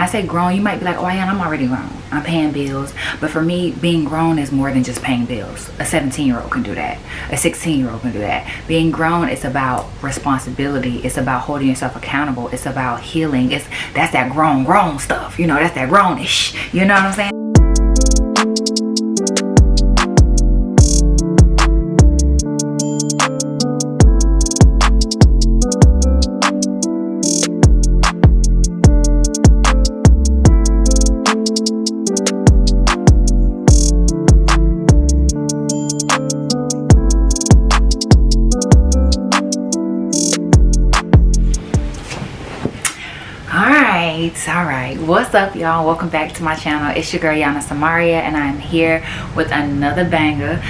I say grown, you might be like, oh, yeah, I'm already grown. I'm paying bills. But for me, being grown is more than just paying bills. A 17-year-old can do that. A 16-year-old can do that. Being grown is about responsibility. It's about holding yourself accountable. It's about healing. That's that grown stuff. You know, that's that grownish. You know what I'm saying? All right, what's up, y'all? Welcome back to my channel. It's your girl YanaSamayria, and I'm here with another banger.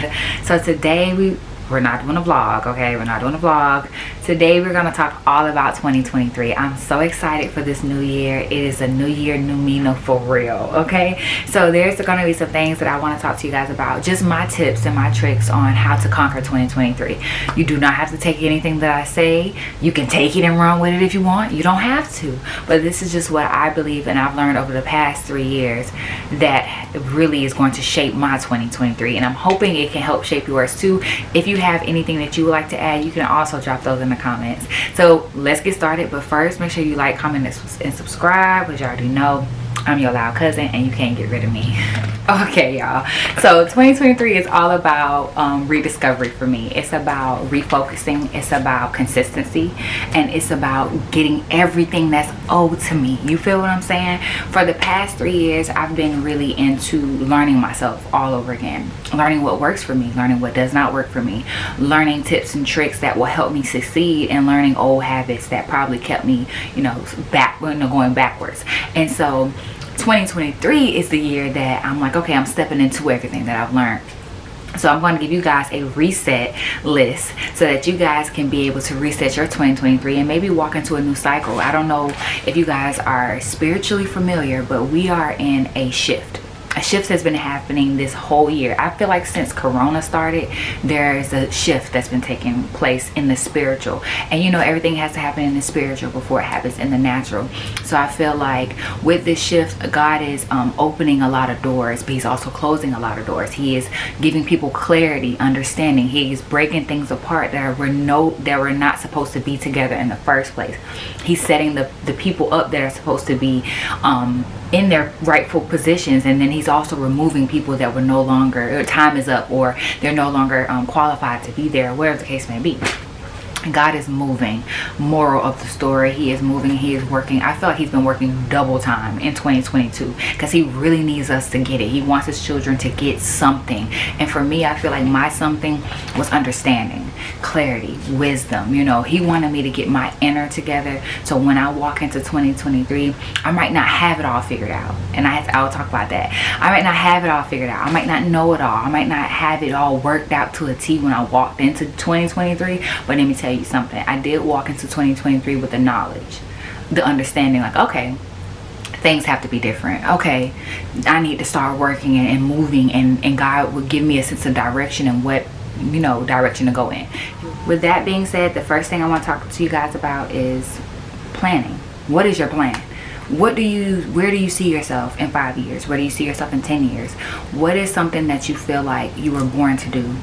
So today we're not doing a vlog, okay? We're not doing a vlog. Today we're gonna talk all about 2023. I'm so excited for this new year. It is a new year, new me, no, for real, okay? So there's gonna be some things that I want to talk to you guys about, just my tips and my tricks on how to conquer 2023. You do not have to take anything that I say. You can take it and run with it if you want. You don't have to, but this is just what I believe and I've learned over the past 3 years that really is going to shape my 2023, and I'm hoping it can help shape yours too. If you have anything that you would like to add, you can also drop those in the comments. So let's get started, but first make sure you like, comment, and subscribe, which you already know. I'm your loud cousin and you can't get rid of me. Okay, y'all, so 2023 is all about rediscovery for me. It's about refocusing, it's about consistency, and it's about getting everything that's owed to me. You feel what I'm saying? For the past 3 years, I've been really into learning myself all over again, learning what works for me, learning what does not work for me, learning tips and tricks that will help me succeed, and learning old habits that probably kept me, you know, going backwards. And so 2023 is the year that I'm like, okay, I'm stepping into everything that I've learned. So I'm going to give you guys a reset list so that you guys can be able to reset your 2023 and maybe walk into a new cycle. I don't know if you guys are spiritually familiar, but we are in a shift. A shift has been happening this whole year. I feel like since Corona started, there's a shift that's been taking place in the spiritual. And you know, everything has to happen in the spiritual before it happens in the natural. So I feel like with this shift, God is opening a lot of doors, but he's also closing a lot of doors. He is giving people clarity, understanding. He is breaking things apart that were not supposed to be together in the first place. He's setting the people up that are supposed to be in their rightful positions, and then he's also removing people that were no longer, time is up, or they're no longer qualified to be there, whatever the case may be. God is moving. Moral of the story, he is moving, he is working. I feel like he's been working double time in 2022 because he really needs us to get it. He wants his children to get something. And for me, I feel like my something was understanding, clarity, wisdom. You know, he wanted me to get my inner together, so when I walk into 2023, I might not have it all figured out. And I'll talk about that. I might not have it all figured out. I might not know it all. I might not have it all worked out to a T when I walked into 2023. But let me tell you something. I did walk into 2023 with the knowledge, the understanding, like, okay, things have to be different. Okay, I need to start working and moving, and God will give me a sense of direction and what, you know, direction to go in. With that being said, the first thing I want to talk to you guys about is planning. What is your plan? Where do you see yourself in 5 years? Where do you see yourself in 10 years? What is something that you feel like you were born to do?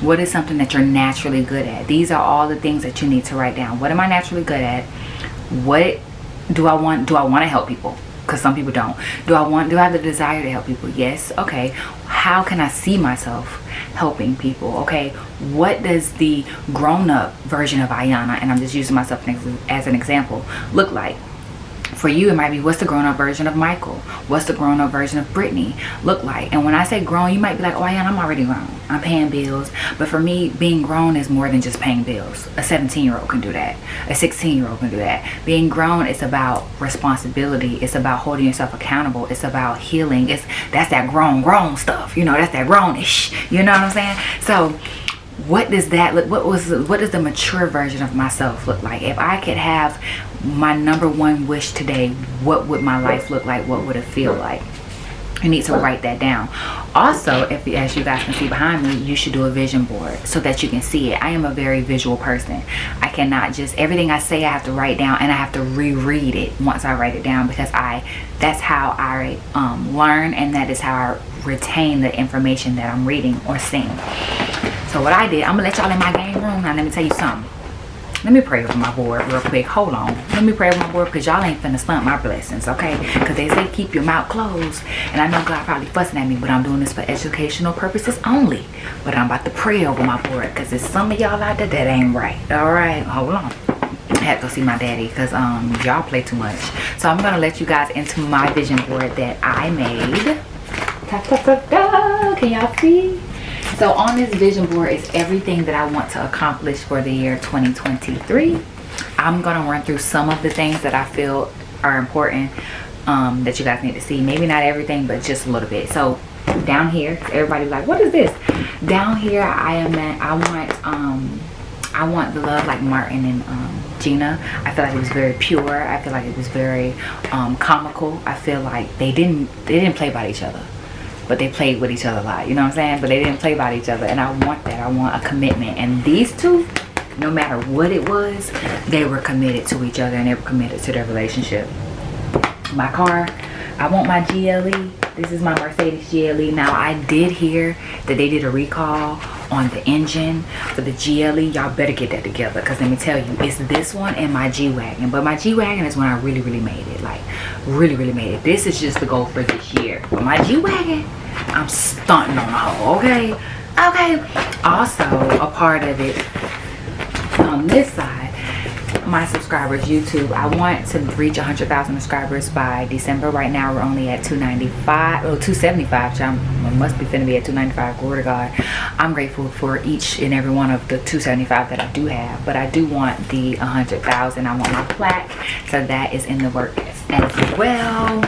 What is something that you're naturally good at? These are all the things that you need to write down. What am I naturally good at? What do I want? Do I want to help people? Because some people don't. Do I have the desire to help people? Yes. Okay. How can I see myself helping people? Okay. What does the grown-up version of Ayana, and I'm just using myself as an example, look like? For you, it might be, what's the grown-up version of Michael? What's the grown-up version of Brittany look like? And when I say grown, you might be like, oh, yeah, I'm already grown. I'm paying bills. But for me, being grown is more than just paying bills. A 17-year-old can do that. A 16-year-old can do that. Being grown is about responsibility. It's about holding yourself accountable. It's about healing. That's that grown stuff. You know, that's that grownish. You know what I'm saying? So what does that look? What does the mature version of myself look like? If I could have my number one wish today, what would my life look like? What would it feel like? You need to write that down. Also, if as you guys can see behind me, you should do a vision board so that you can see it. I am a very visual person. I cannot just, everything I say I have to write down, and I have to reread it once I write it down, because that's how I learn, and that is how I retain the information that I'm reading or seeing. So what I did, I'm gonna let y'all in my game room. Now let me tell you something. Let me pray over my board real quick. Hold on. Let me pray over my board, because y'all ain't finna stunt my blessings, okay? Because they say keep your mouth closed. And I know God probably fussing at me, but I'm doing this for educational purposes only. But I'm about to pray over my board, because there's some of y'all out there that ain't right. All right, hold on. I had to go see my daddy, because y'all play too much. So I'm gonna let you guys into my vision board that I made. Can y'all see? So on this vision board is everything that I want to accomplish for the year 2023. I'm going to run through some of the things that I feel are important that you guys need to see. Maybe not everything, but just a little bit. So down here, everybody's like, what is this? Down here, I want the love like Martin and Gina. I feel like it was very pure. I feel like it was very comical. I feel like they didn't play by each other, but they played with each other a lot, you know what I'm saying? But they didn't play by each other, and I want that. I want a commitment. And these two, no matter what it was, they were committed to each other, and they were committed to their relationship. My car, I want my GLE. This is my Mercedes GLE. Now, I did hear that they did a recall on the engine for the GLE. Y'all better get that together, because let me tell you, it's this one and my G-Wagon. But my G-Wagon is when I really made it. Like, really made it. This is just the goal for this year. But my G-Wagon, I'm stunting on the hoe, okay? Okay. Also, a part of it on this side, my subscribers, YouTube, I want to reach 100,000 subscribers by December. Right now we're only at 295 or 275. I must be finna be at 295. Glory to God. I'm grateful for each and every one of the 275 that I do have, but I do want the 100,000. I want my plaque, so that is in the work as well.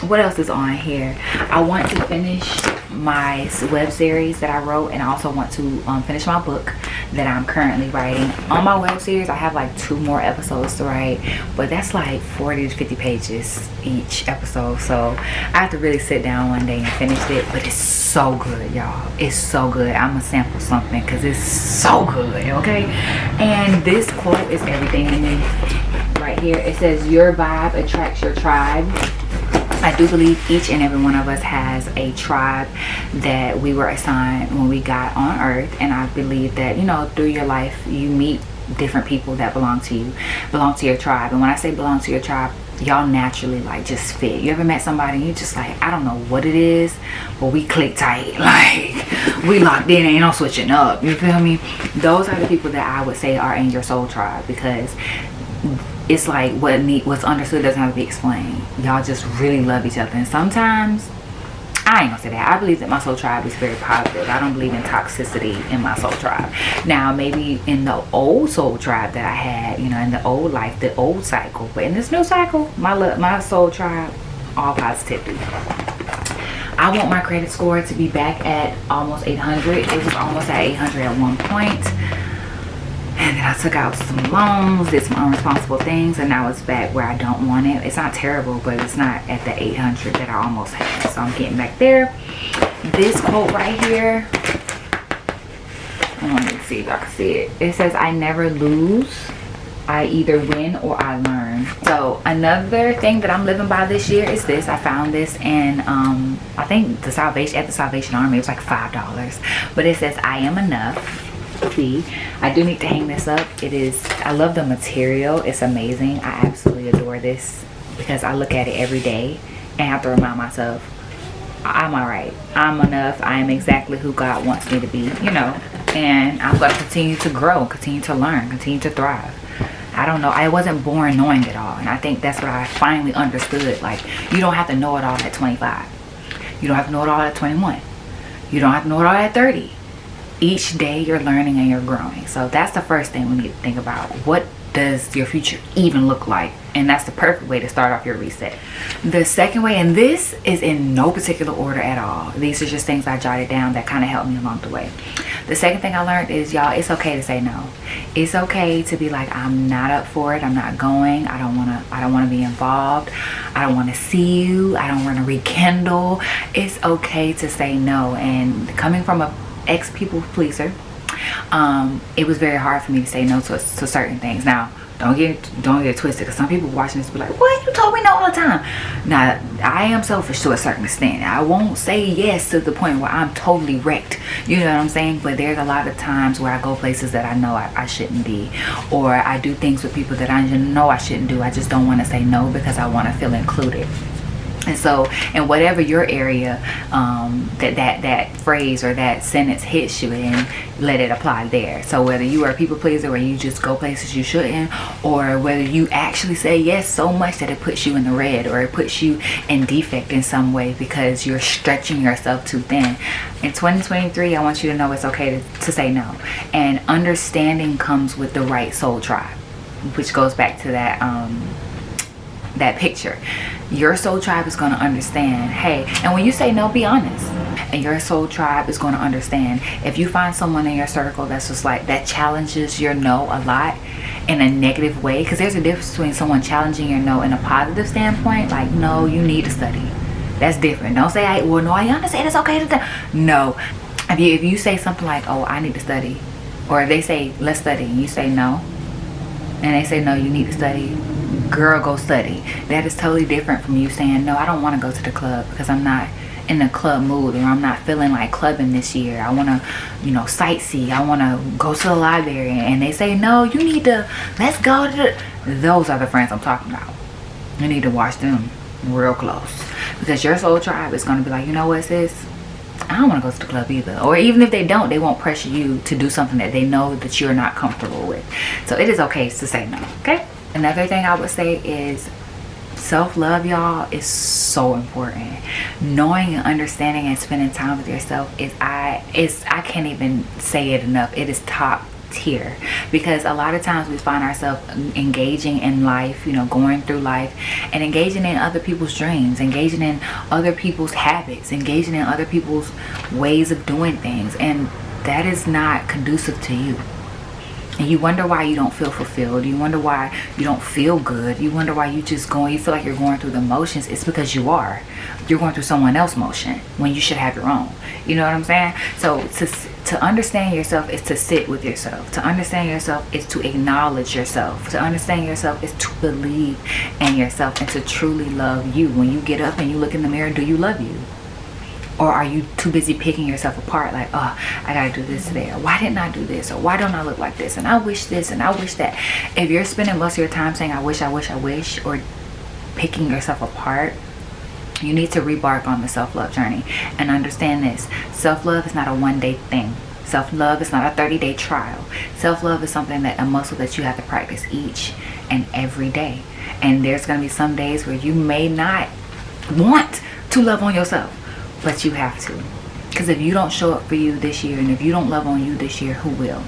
What else is on here? I want to finish my web series that I wrote, and I also want to finish my book that I'm currently writing. On my web series, I have like 2 more episodes to write, but that's like 40 to 50 pages each episode, so I have to really sit down one day and finish it. But it's so good, y'all. It's so good. I'm gonna sample something because it's so good, okay? And this quote is everything to me right here. It says, your vibe attracts your tribe. I do believe each and every one of us has a tribe that we were assigned when we got on earth, and I believe that, you know, through your life you meet different people that belong to you, belong to your tribe. And when I say belong to your tribe, y'all naturally like just fit. You ever met somebody and you just like, I don't know what it is, but we click tight, like we locked in, ain't no switching up, you feel me? Those are the people that I would say are in your soul tribe, because it's like what's understood doesn't have to be explained. Y'all just really love each other. And sometimes, I ain't gonna say that, I believe that my soul tribe is very positive. I don't believe in toxicity in my soul tribe. Now, maybe in the old soul tribe that I had, you know, in the old life, the old cycle, but in this new cycle, my soul tribe, all positivity. I want my credit score to be back at almost 800. It was almost at 800 at one point. And then I took out some loans, did some irresponsible things, and now it's back where I don't want it. It's not terrible, but it's not at the 800 that I almost had. So I'm getting back there. This quote right here, I want to see if I can see it. It says, I never lose. I either win or I learn. So another thing that I'm living by this year is this. I found this in, I think at the Salvation Army. It was like $5. But it says, I am enough. See, I do need to hang this up. It is, I love the material. It's amazing. I absolutely adore this because I look at it every day and have to remind myself, I'm all right. I'm enough. I am exactly who God wants me to be, you know, and I'm going to continue to grow, continue to learn, continue to thrive. I don't know. I wasn't born knowing it all. And I think that's what I finally understood. Like, you don't have to know it all at 25. You don't have to know it all at 21. You don't have to know it all at 30. Each day you're learning and you're growing. So that's the first thing we need to think about. What does your future even look like? And that's the perfect way to start off your reset. The second way, and this is in no particular order at all, these are just things I jotted down that kind of helped me along the way. The second thing I learned is, y'all, it's okay to say no. It's okay to be like, I'm not up for it. I'm not going. I don't want to be involved. I don't want to see you. I don't want to rekindle. It's okay to say no. And coming from a ex people pleaser, it was very hard for me to say no to certain things. Now, don't get twisted, because some people watching this be like, what, you told me no all the time. Now, I am selfish to a certain extent. I won't say yes to the point where I'm totally wrecked, you know what I'm saying? But there's a lot of times where I go places that I know I shouldn't be, or I do things with people that I know I shouldn't do. I just don't want to say no because I want to feel included. And so, in whatever your area that phrase or that sentence hits you in, let it apply there. So whether you are a people pleaser or you just go places you shouldn't, or whether you actually say yes so much that it puts you in the red, or it puts you in defect in some way because you're stretching yourself too thin. In 2023, I want you to know it's okay to say no. And understanding comes with the right soul tribe, which goes back to that picture. Your soul tribe is going to understand, hey, and when you say no, be honest. And your soul tribe is going to understand. If you find someone in your circle that's just like, that challenges your no a lot in a negative way, because there's a difference between someone challenging your no in a positive standpoint, like, no, you need to study. That's different. Don't say, well, no, I understand it's okay to study. No. If you say something like, oh, I need to study, or if they say, let's study, and you say no, and they say, no, you need to study, girl, go study. That is totally different from you saying, no, I don't want to go to the club because I'm not in the club mood, or I'm not feeling like clubbing this year. I want to, sightsee. I want to go to the library. And they say, no, you need to, let's go to those are the friends I'm talking about. You need to watch them real close, because your soul tribe is going to be like, you know what, sis, I don't want to go to the club either. Or even if they don't, they won't pressure you to do something that they know that you're not comfortable with. So it is okay to say no, okay? Another thing I would say is self-love, y'all, is so important. Knowing and understanding and spending time with yourself I can't even say it enough. It is top tier, because a lot of times we find ourselves engaging in life, going through life and engaging in other people's dreams, engaging in other people's habits, engaging in other people's ways of doing things, and that is not conducive to you. And you wonder why you don't feel fulfilled. You wonder why you don't feel good. You wonder why you feel like you're going through the motions. It's because you're going through someone else's motion when you should have your own. You know what I'm saying? So to understand yourself is to sit with yourself. To understand yourself is to acknowledge yourself. To understand yourself is to believe in yourself and to truly love you. When you get up and you look in the mirror, do you love you? Or are you too busy picking yourself apart, like, oh, I gotta do this today, or why didn't I do this, or why don't I look like this, and I wish this, and I wish that. If you're spending most of your time saying I wish, or picking yourself apart, you need to rebark on the self-love journey and understand this. Self-love is not a one-day thing. Self-love is not a 30-day trial. Self-love is a muscle that you have to practice each and every day. And there's gonna be some days where you may not want to love on yourself, but you have to. Because if you don't show up for you this year, and if you don't love on you this year, who will?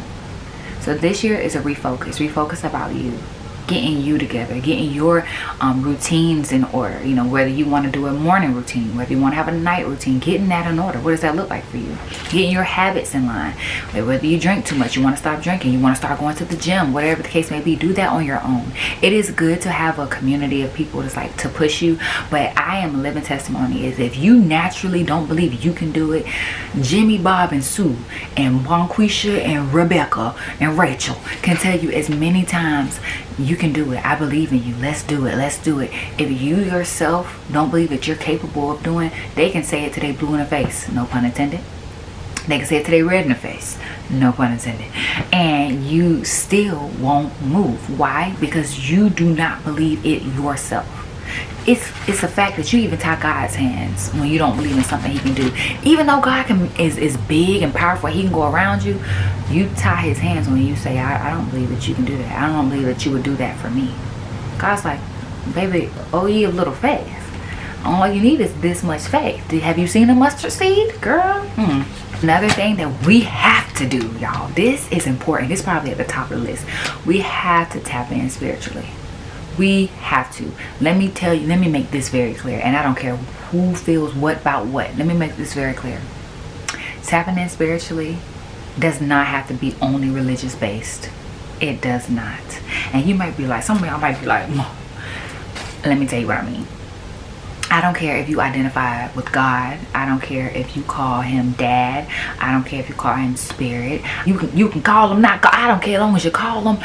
So this year is a refocus about you, getting you together, getting your routines in order. Whether you want to do a morning routine, whether you want to have a night routine, getting that in order. What does that look like for you? Getting your habits in line. Whether you drink too much, you want to stop drinking, you want to start going to the gym, whatever the case may be, do that on your own. It is good to have a community of people that's like to push you, but I am a living testimony is if you naturally don't believe you can do it, Jimmy, Bob, and Sue, and Bonquisha, and Rebecca, and Rachel can tell you as many times, you can do it. I believe in you. Let's do it. Let's do it. If you yourself don't believe that you're capable of doing, they can say it till they blue in the face. No pun intended. They can say it till they red in the face. No pun intended. And you still won't move. Why? Because you do not believe it yourself. It's a fact that you even tie God's hands when you don't believe in something he can do. Even though God is big and powerful, he can go around you, you tie his hands when you say, I don't believe that you can do that. I don't believe that you would do that for me. God's like, baby, oh, ye of little faith. All you need is this much faith. Have you seen a mustard seed, girl? Another thing that we have to do, y'all, this is important. This is probably at the top of the list. We have to tap in spiritually. We have to. Let me tell you, let me make this very clear. And I don't care who feels what about what. Let me make this very clear. Tapping in spiritually does not have to be only religious based. It does not. And you might be like, some of y'all might be like, let me tell you what I mean. I don't care if you identify with God. I don't care if you call him dad. I don't care if you call him spirit. You can call him not God. I don't care as long as you call him.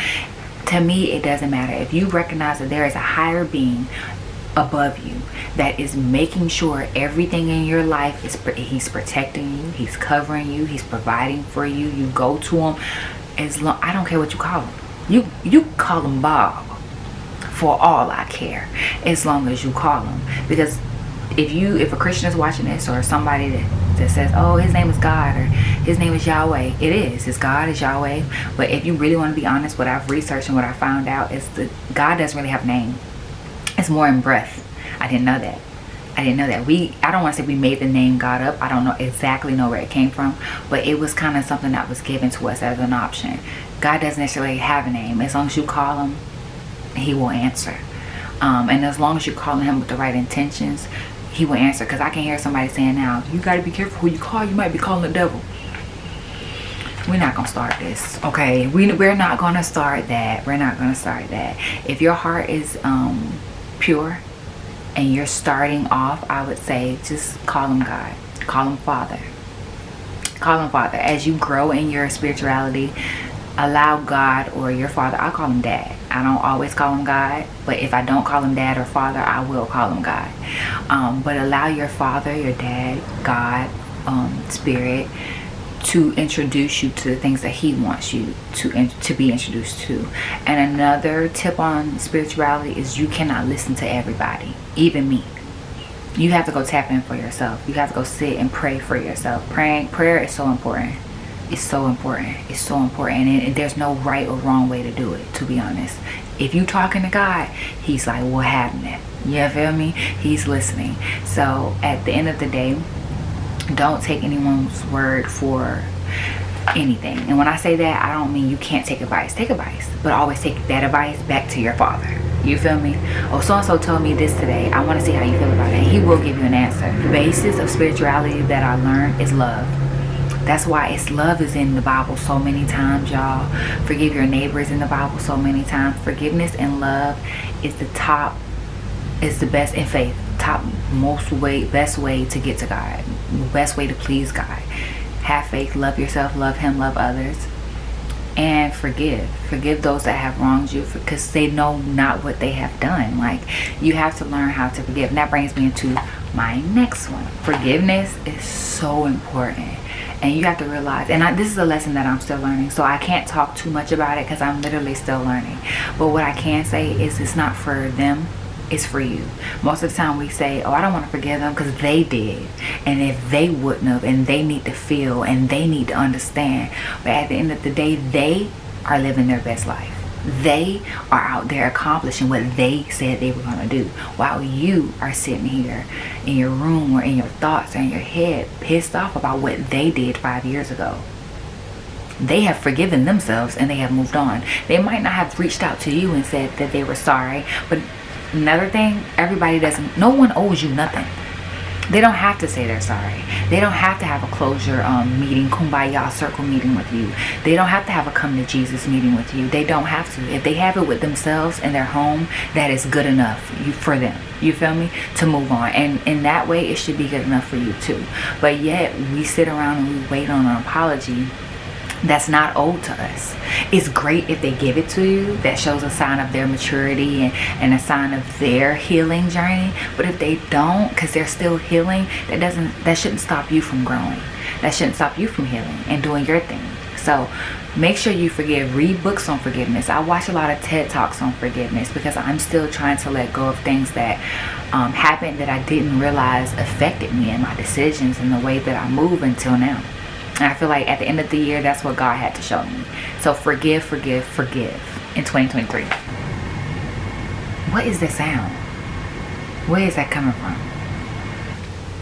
To me, it doesn't matter. If you recognize that there is a higher being above you that is making sure everything in your life is, he's protecting you, he's covering you, he's providing for you, you go to him. As long, I don't care what you call him. You call him Bob for all I care, as long as you call him. Because if a Christian is watching this, or somebody that says, oh, his name is God, or his name is Yahweh, it's God, is Yahweh. But if you really want to be honest, what I've researched and what I found out is that God doesn't really have a name. It's more in breath. I didn't know that. I don't want to say we made the name God up. I don't exactly know where it came from, but it was kind of something that was given to us as an option. God doesn't necessarily have a name. As long as you call him, he will answer. And as long as you're calling him with the right intentions, he will answer. Because I can hear somebody saying now, you got to be careful who you call. You might be calling the devil. We're not going to start this, okay? We're not going to start that. We're not going to start that. If your heart is pure and you're starting off, I would say just call him God. Call him Father. Call him Father. As you grow in your spirituality, allow God or your Father. I call him Dad. I don't always call him God, but if I don't call him Dad or Father, I will call him God. But allow your Father, your Dad, God, Spirit, to introduce you to the things that he wants you to be introduced to. And another tip on spirituality is you cannot listen to everybody, even me. You have to go tap in for yourself. You have to go sit and pray for yourself. Prayer is so important. It's so important. It's so important. And there's no right or wrong way to do it, to be honest. If you talking to God, he's like, what happened? You feel me? He's listening. So at the end of the day, don't take anyone's word for anything. And when I say that, I don't mean you can't take advice. Take advice, but always take that advice back to your Father. You feel me? Oh, so-and-so told me this today. I want to see how you feel about it. And he will give you an answer. The basis of spirituality that I learned is love. That's why love is in the Bible so many times, y'all. Forgive your neighbors in the Bible so many times. Forgiveness and love is the best in faith. Best way to get to God. Best way to please God. Have faith, love yourself, love him, love others. And forgive those that have wronged you, because they know not what they have done. Like, you have to learn how to forgive. And that brings me into my next one. Forgiveness is so important. And you have to realize, and this is a lesson that I'm still learning, so I can't talk too much about it because I'm literally still learning. But what I can say is it's not for them, it's for you. Most of the time we say, oh, I don't want to forgive them because they did. And if they wouldn't have, and they need to feel, and they need to understand. But at the end of the day, they are living their best life. They are out there accomplishing what they said they were going to do, while you are sitting here in your room or in your thoughts or in your head pissed off about what they did 5 years ago. They have forgiven themselves and they have moved on. They might not have reached out to you and said that they were sorry, but another thing, no one owes you nothing. They don't have to say they're sorry. They don't have to have a closure meeting, kumbaya circle meeting with you. They don't have to have a come to Jesus meeting with you. They don't have to. If they have it with themselves in their home, that is good enough for them. You feel me? To move on. And in that way, it should be good enough for you too. But yet, we sit around and we wait on an apology that's not owed to us. It's great if they give it to you. That shows a sign of their maturity and a sign of their healing journey. But if they don't, because they're still healing, that shouldn't stop you from growing. That shouldn't stop you from healing and doing your thing. So make sure you forgive. Read books on forgiveness. I watch a lot of TED Talks on forgiveness because I'm still trying to let go of things that happened that I didn't realize affected me and my decisions and the way that I move until now. And I feel like at the end of the year, that's what God had to show me. So forgive in 2023. What is that sound? Where is that coming from?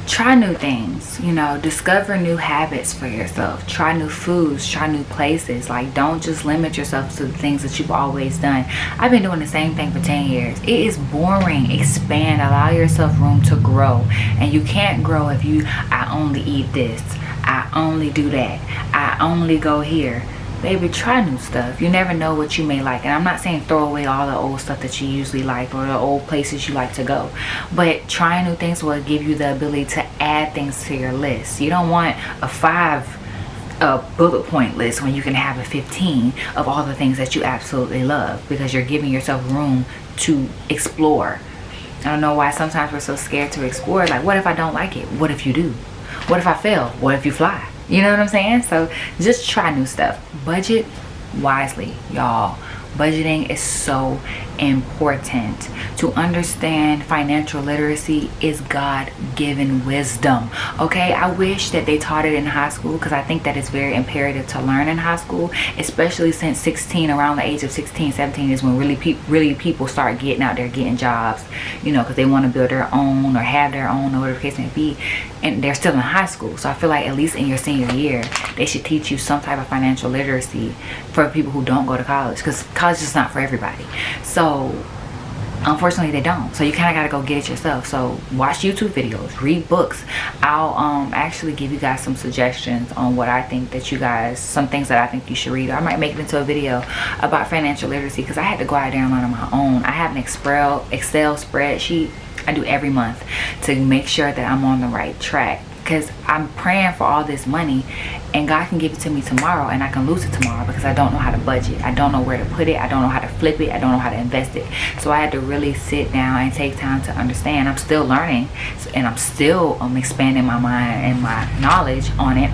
Try new things, discover new habits for yourself. Try new foods, try new places. Like, don't just limit yourself to the things that you've always done. I've been doing the same thing for 10 years. It is boring. Expand, allow yourself room to grow. And you can't grow if I only eat this. I only do that. I only go here. Baby, try new stuff. You never know what you may like. And I'm not saying throw away all the old stuff that you usually like or the old places you like to go. But trying new things will give you the ability to add things to your list. You don't want a bullet point list when you can have a 15 of all the things that you absolutely love, because you're giving yourself room to explore. I don't know why sometimes we're so scared to explore. Like, what if I don't like it? What if you do? What if I fail? What if you fly? You know what I'm saying? So just try new stuff. Budget wisely, y'all. Budgeting is so important. To understand financial literacy is God-given wisdom. Okay, I wish that they taught it in high school, because I think that it's very imperative to learn in high school, especially since 16, around the age of 16, 17 is when really people start getting out there getting jobs, you know, because they want to build their own or have their own or whatever the case may be, and they're still in high school. So I feel like at least in your senior year they should teach you some type of financial literacy for people who don't go to college, because college is not for everybody. So unfortunately they don't. So you kind of got to go get it yourself. So watch YouTube videos, read books. I'll actually give you guys some suggestions on what I think that you guys, some things that I think you should read. I might make it into a video about financial literacy, because I had to go out there and learn on my own. I have an Excel spreadsheet I do every month to make sure that I'm on the right track, because I'm praying for all this money and God can give it to me tomorrow and I can lose it tomorrow, because I don't know how to budget. I don't know where to put it. I don't know how to flip it. I don't know how to invest it. So I had to really sit down and take time to understand. I'm still learning, and I'm still expanding my mind and my knowledge on it,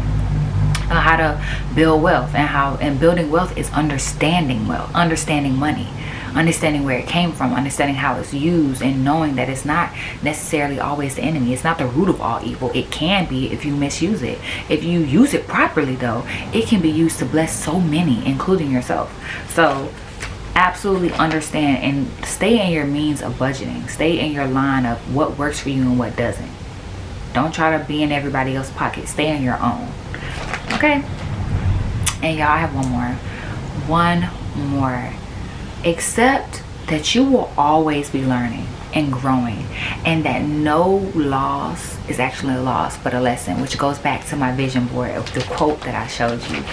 on how to build wealth. And building wealth is understanding wealth, understanding money, understanding where it came from, understanding how it's used, and knowing that it's not necessarily always the enemy. It's not the root of all evil. It can be if you misuse it. If you use it properly, though, it can be used to bless so many, including yourself. So absolutely understand and stay in your means of budgeting. Stay in your line of what works for you and what doesn't. Don't try to be in everybody else's pocket. Stay in your own. Okay? And y'all, I have one more. Accept that you will always be learning and growing, and that no loss is actually a loss but a lesson, which goes back to my vision board of the quote that I showed you.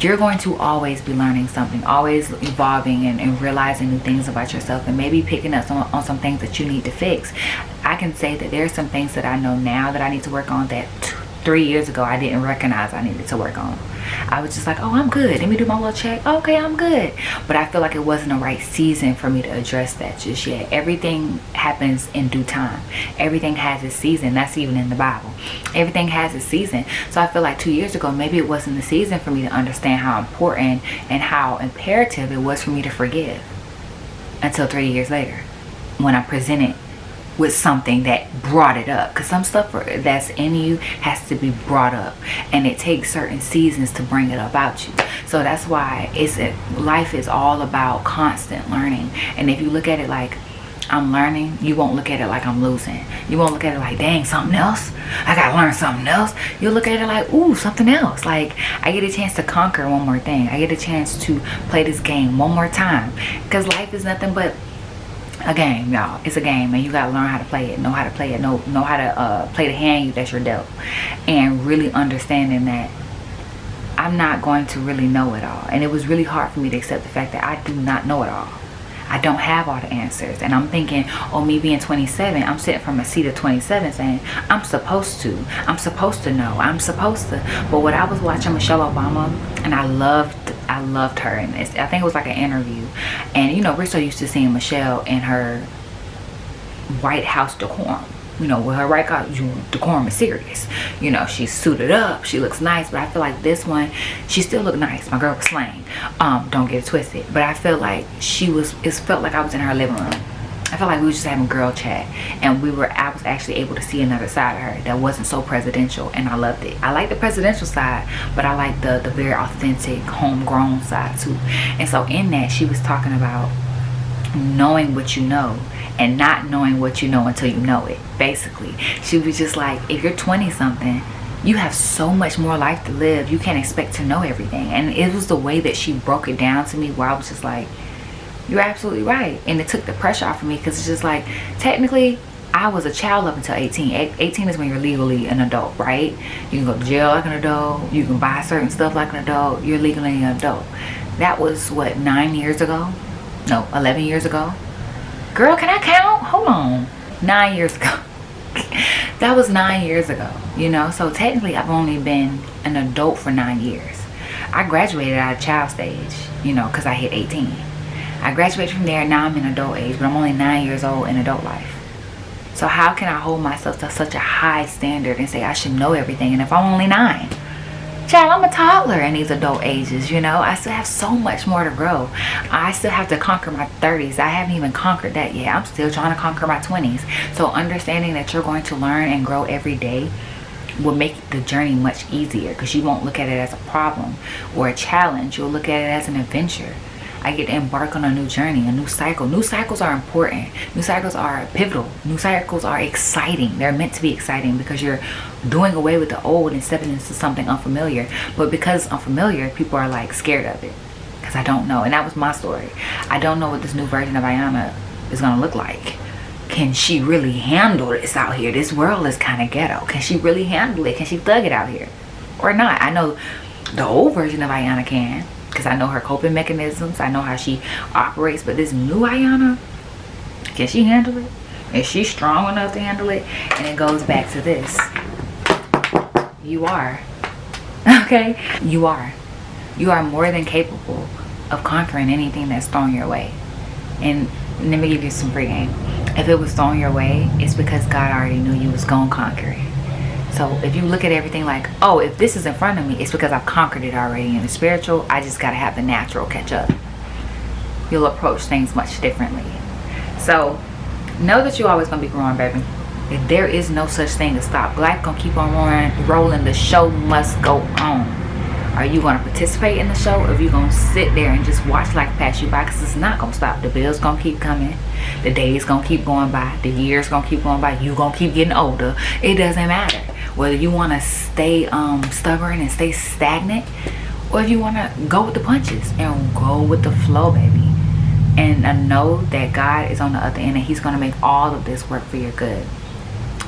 You're going to always be learning something, always evolving and realizing new things about yourself, and maybe picking up on some things that you need to fix. I can say that there are some things that I know now that I need to work on that 3 years ago I didn't recognize I needed to work on. I was just like, oh, I'm good, let me do my little check, okay, I'm good. But I feel like it wasn't the right season for me to address that just yet. Everything happens in due time. Everything has its season. That's even in the Bible. Everything has its season. So I feel like 2 years ago maybe it wasn't the season for me to understand how important and how imperative it was for me to forgive, until 3 years later when I presented with something that brought it up, because some stuff that's in you has to be brought up, and it takes certain seasons to bring it about you. So that's why life is all about constant learning. And if you look at it like I'm learning, you won't look at it like I'm losing. You won't look at it like, dang, something else, I gotta learn something else. You'll look at it like, ooh, something else. Like, I get a chance to conquer one more thing. I get a chance to play this game one more time, because life is nothing but a game, y'all. It's a game, and you gotta learn how to play it, know how to play it, know how to play the hand that you're dealt, and really understanding that I'm not going to really know it all. And it was really hard for me to accept the fact that I do not know it all. I don't have all the answers. And I'm thinking, oh, me being 27, I'm sitting from a seat of 27 saying, I'm supposed to know, I'm supposed to. But when I was watching Michelle Obama, and I loved her in this. I think it was like an interview. And you know, we're so used to seeing Michelle in her White House decorum. You know, with her White House decorum is serious. You know, she's suited up, she looks nice. But I feel like this one, she still looked nice. My girl was slaying. Don't get it twisted. But I feel like it felt like I was in her living room. I felt like we were just having girl chat, and I was actually able to see another side of her that wasn't so presidential, and I loved it. I like the presidential side, but I like the very authentic, homegrown side too. And so in that, she was talking about knowing what you know and not knowing what you know until you know it. Basically, she was just like, if you're 20 something, you have so much more life to live. You can't expect to know everything. And it was the way that she broke it down to me, where I was just like, you're absolutely right. And it took the pressure off of me, because it's just like, technically I was a child up until 18. 18 is when you're legally an adult, right? You can go to jail like an adult. You can buy certain stuff like an adult. You're legally an adult. That was what, 9 years ago? No, 11 years ago. Girl, can I count? Hold on. 9 years ago. That was 9 years ago, you know? So technically I've only been an adult for 9 years. I graduated out of child stage, you know, because I hit 18. I graduated from there. Now I'm in adult age, but I'm only 9 years old in adult life. So how can I hold myself to such a high standard and say I should know everything? And if I'm only 9, child, I'm a toddler in these adult ages, you know? I still have so much more to grow. I still have to conquer my 30s. I haven't even conquered that yet. I'm still trying to conquer my 20s. So understanding that you're going to learn and grow every day will make the journey much easier, because you won't look at it as a problem or a challenge. You'll look at it as an adventure. I get to embark on a new journey, a new cycle. New cycles are important. New cycles are pivotal. New cycles are exciting. They're meant to be exciting because you're doing away with the old and stepping into something unfamiliar. But because it's unfamiliar, people are like scared of it, because I don't know. And that was my story. I don't know what this new version of Yana is going to look like. Can she really handle this out here? This world is kind of ghetto. Can she really handle it? Can she thug it out here or not? I know the old version of Yana can, because I know her coping mechanisms. I know how she operates. But this new Yana, can she handle it? Is she strong enough to handle it? And it goes back to this. You are. Okay? You are. You are more than capable of conquering anything that's thrown your way. And let me give you some pregame. If it was thrown your way, it's because God already knew you was gonna conquer it. So if you look at everything like, oh, if this is in front of me, it's because I've conquered it already. In the spiritual, I just gotta have the natural catch up. You'll approach things much differently. So know that you're always gonna be growing, baby. If there is no such thing as stop. Life gonna keep on rolling. The show must go on. Are you going to participate in the show, or are you going to sit there and just watch life pass you by? Because it's not going to stop. The bills going to keep coming. The days going to keep going by. The years going to keep going by. You going to keep getting older. It doesn't matter. Whether you want to stay stubborn and stay stagnant, or if you want to go with the punches and go with the flow, baby. And know that God is on the other end, and He's going to make all of this work for your good.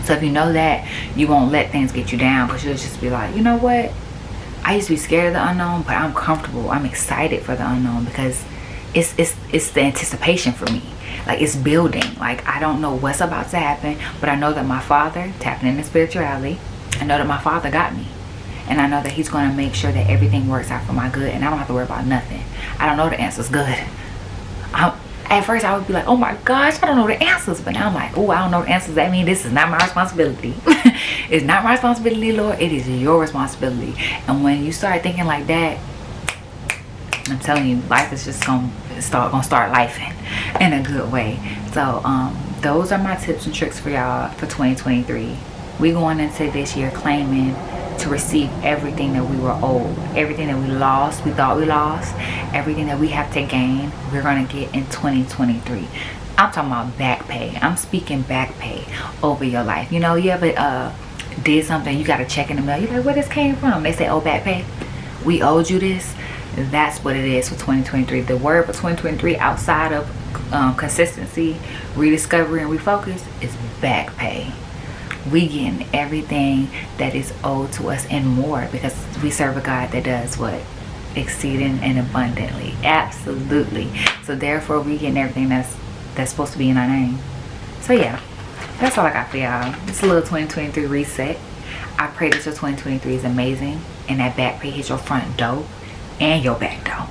So if you know that, you won't let things get you down, because you'll just be like, you know what? I used to be scared of the unknown, but I'm comfortable. I'm excited for the unknown, because it's the anticipation for me. Like, it's building. Like, I don't know what's about to happen, but I know that my Father, tapping into spirituality, I know that my Father got me. And I know that He's going to make sure that everything works out for my good, and I don't have to worry about nothing. I don't know the answers good. At first I would be like, oh my gosh, I don't know the answers. But now I'm like, oh, I don't know the answers. That means this is not my responsibility. It's not my responsibility, Lord. It is your responsibility. And when you start thinking like that, I'm telling you, life is just gonna start lifing in a good way. So those are my tips and tricks for y'all for 2023. We going into this year claiming to receive everything that we were owed, everything that we lost, we thought we lost, everything that we have to gain, we're going to get in 2023. I'm talking about back pay. I'm speaking back pay over your life. You know, you ever did something, you got a check in the mail, you're like, where this came from? They say, oh, back pay. We owed you this. That's what it is for 2023. The word for 2023, outside of consistency, rediscovery, and refocus, is back pay. We getting everything that is owed to us and more, because we serve a God that does what? Exceeding and abundantly. Absolutely. So therefore we getting everything that's supposed to be in our name. So yeah, that's all I got for y'all. It's a little 2023 reset. I pray that your 2023 is amazing, and that back pay hits your front door and your back door.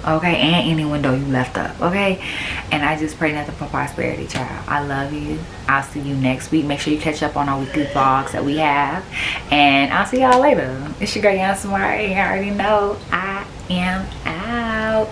Okay, and any window you left up. Okay, and I just pray nothing for prosperity, child. I love you. I'll see you next week. Make sure you catch up on our weekly vlogs that we have, and I'll see y'all later. It's your girl YanaSamayria. You already know I am out.